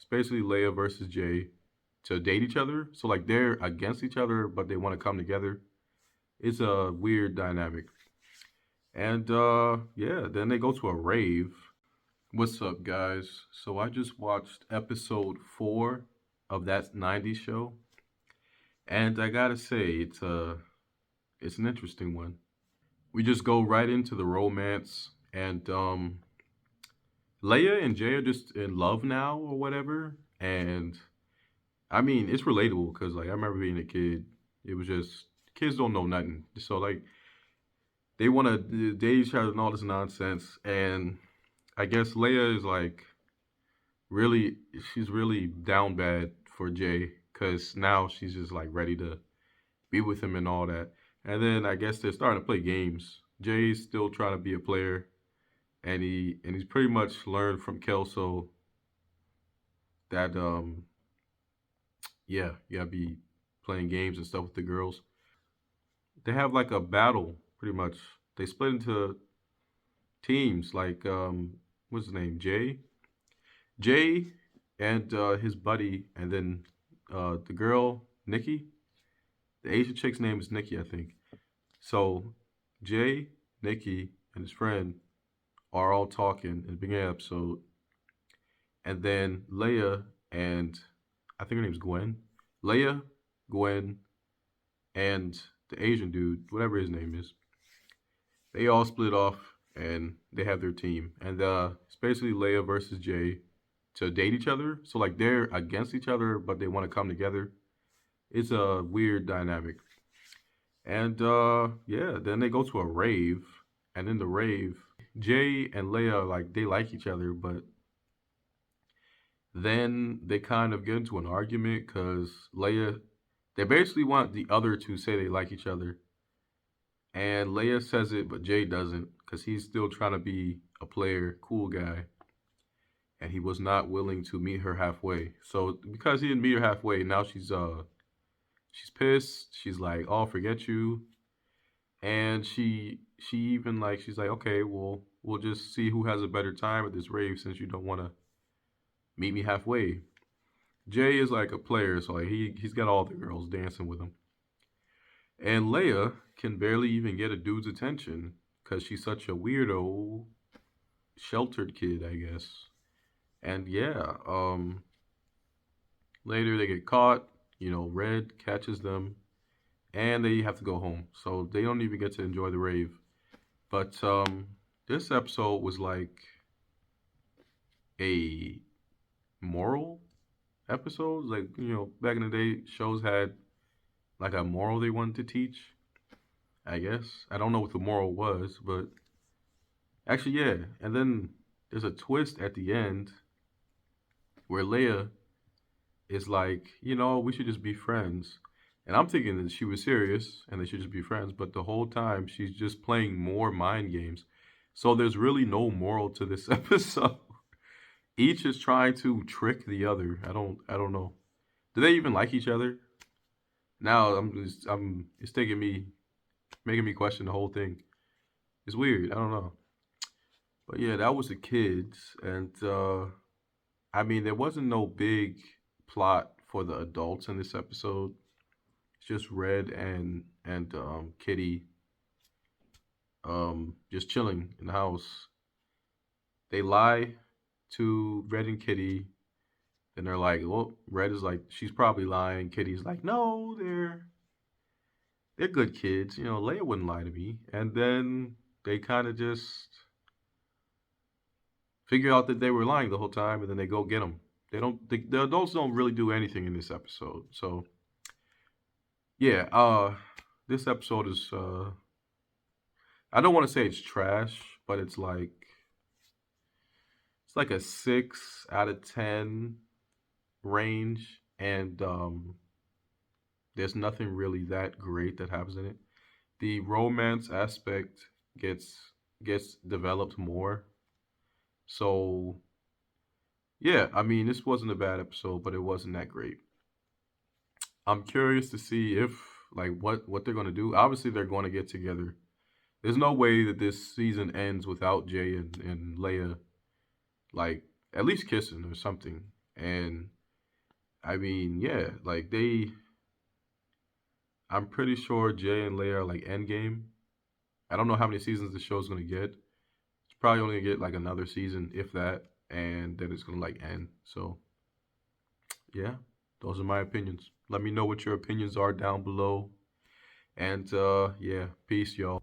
It's basically Leia versus Jay to date each other. So like they're against each other, but they want to come together. It's a weird dynamic. And yeah, then they go to a rave. What's up, guys? So I just watched episode 4 of that '90s show, and I gotta say it's an interesting one. We just go right into the romance, and Leia and Jay are just in love now or whatever. And I mean, it's relatable because like I remember being a kid. It was just kids don't know nothing, so like they want to date each other and all this nonsense. And I guess Leia is like really, she's really down bad for Jay because now she's just like ready to be with him and all that. And then I guess they're starting to play games. Jay's still trying to be a player, and he's pretty much learned from Kelso that yeah, you gotta be playing games and stuff with the girls. They have like a battle pretty much. They split into teams like what's his name? Jay and his buddy, and then the girl Nikki. The Asian chick's name is Nikki, I think. So Jay, Nikki, and his friend are all talking in the beginning of the episode, and then Leia and I think her name's Gwen. Leia, Gwen, and the Asian dude, whatever his name is, they all split off and they have their team, and it's basically Leia versus Jay to date each other. So like they're against each other, but they want to come together. It's a weird dynamic. And yeah, then they go to a rave, and in the rave, Jay and Leia like they like each other, but then they kind of get into an argument because Leia, they basically want the other to say they like each other, and Leia says it, but Jay doesn't because he's still trying to be a player, cool guy, and he was not willing to meet her halfway. So because he didn't meet her halfway, now she's pissed. She's like, "Oh, forget you." And she even like she's like, "Okay, well, we'll just see who has a better time at this rave since you don't want to meet me halfway." Jay is like a player, so like he's got all the girls dancing with him. And Leia can barely even get a dude's attention because she's such a weirdo, sheltered kid, I guess. And yeah, later they get caught. Red catches them, and they have to go home. So they don't even get to enjoy the rave. But this episode was like a moral episode. Like back in the day, shows had like a moral they wanted to teach. I guess I don't know what the moral was, but actually, yeah. And then there's a twist at the end where Leia is like, we should just be friends. And I'm thinking that she was serious and they should just be friends, but the whole time she's just playing more mind games. So there's really no moral to this episode. Each is trying to trick the other. I don't know. Do they even like each other? Now it's taking me making me question the whole thing. It's weird. I don't know. But yeah, that was the kids, and I mean there wasn't no big plot for the adults in this episode. It's just Red and Kitty just chilling in the house. They lie to Red and Kitty. Then they're like, well, Red is like, she's probably lying. Kitty's like, no, they're good kids. Leia wouldn't lie to me. And then they kind of just figure out that they were lying the whole time, and then they go get them. They don't. The adults don't really do anything in this episode. So yeah, this episode is. I don't want to say it's trash, but it's like a 6 out of 10 range, and there's nothing really that great that happens in it. The romance aspect gets gets developed more. So yeah, I mean this wasn't a bad episode, but it wasn't that great. I'm curious to see if like what they're gonna do. Obviously they're gonna get together. There's no way that this season ends without Jay and Leia like at least kissing or something. And I mean, yeah, like I'm pretty sure Jay and Leia are like Endgame. I don't know how many seasons the show's gonna get. It's probably only gonna get like another season, if that, and then it's gonna like end. So yeah, those are my opinions. Let me know what your opinions are down below. And yeah, peace, y'all.